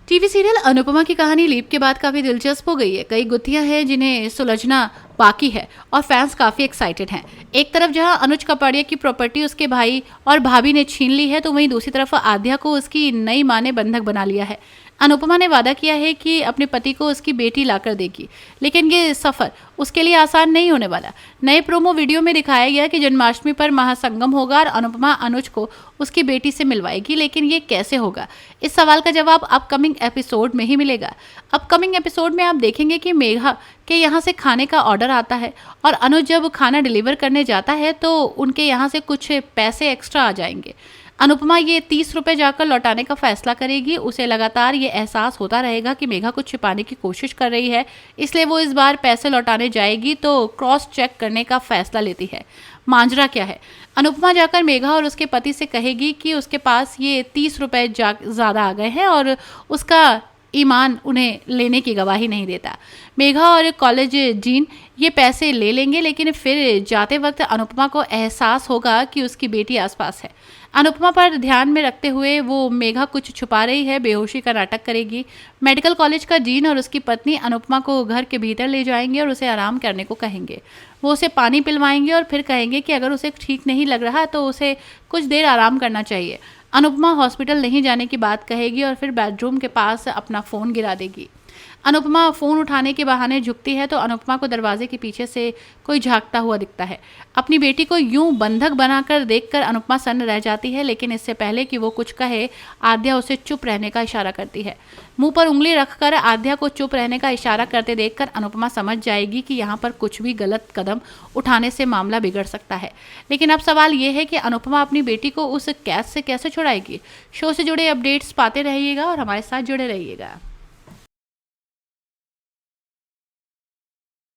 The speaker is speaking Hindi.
टीवी सीरियल अनुपमा की कहानी लीप के बाद काफी दिलचस्प हो गई है। कई गुत्थियां हैं जिन्हें सुलझना बाकी है और फैंस काफी एक्साइटेड हैं। एक तरफ जहां अनुज कपाड़िया की प्रॉपर्टी उसके भाई और भाभी ने छीन ली है, तो वहीं दूसरी तरफ आद्या को उसकी नई मां ने बंधक बना लिया है। अनुपमा ने वादा किया है कि अपने पति को उसकी बेटी लाकर देगी, लेकिन ये सफर उसके लिए आसान नहीं होने वाला। नए प्रोमो वीडियो में दिखाया गया कि जन्माष्टमी पर महासंगम होगा और अनुपमा अनुज को उसकी बेटी से मिलवाएगी, लेकिन ये कैसे होगा? इस सवाल का जवाब अपकमिंग एपिसोड में ही मिलेगा। अपकमिंग एपिसोड में आप देखेंगे कि मेघा के यहाँ से खाने का ऑर्डर आता है और अनुज जब खाना डिलीवर करने जाता है तो उनके यहाँ से कुछ पैसे एक्स्ट्रा आ जाएंगे। अनुपमा ये 30 रुपए जाकर लौटाने का फैसला करेगी। उसे लगातार ये एहसास होता रहेगा कि मेघा कुछ छिपाने की कोशिश कर रही है, इसलिए वो इस बार पैसे लौटाने जाएगी तो क्रॉस चेक करने का फैसला लेती है। मांजरा क्या है? अनुपमा जाकर मेघा और उसके पति से कहेगी कि उसके पास ये 30 रुपए ज़्यादा आ गए हैं और उसका ईमान उन्हें लेने की गवाही नहीं देता। मेघा और कॉलेज जीन ये पैसे ले लेंगे, लेकिन फिर जाते वक्त अनुपमा को एहसास होगा कि उसकी बेटी आसपास है। अनुपमा पर ध्यान में रखते हुए वो मेघा कुछ छुपा रही है, बेहोशी का नाटक करेगी। मेडिकल कॉलेज का जीन और उसकी पत्नी अनुपमा को घर के भीतर ले जाएंगे और उसे आराम करने को कहेंगे। वो उसे पानी पिलवाएंगे और फिर कहेंगे कि अगर उसे ठीक नहीं लग रहा तो उसे कुछ देर आराम करना चाहिए। अनुपमा हॉस्पिटल नहीं जाने की बात कहेगी और फिर बेडरूम के पास अपना फ़ोन गिरा देगी। अनुपमा फ़ोन उठाने के बहाने झुकती है तो अनुपमा को दरवाजे के पीछे से कोई झांकता हुआ दिखता है। अपनी बेटी को यूं बंधक बनाकर देखकर अनुपमा सन्न रह जाती है, लेकिन इससे पहले कि वो कुछ कहे, आद्या उसे चुप रहने का इशारा करती है। मुंह पर उंगली रखकर आद्या को चुप रहने का इशारा करते देखकर अनुपमा समझ जाएगी कि यहाँ पर कुछ भी गलत कदम उठाने से मामला बिगड़ सकता है। लेकिन अब सवाल ये है कि अनुपमा अपनी बेटी को उस कैद से कैसे छुड़ाएगी? शो से जुड़े अपडेट्स पाते रहिएगा और हमारे साथ जुड़े रहिएगा।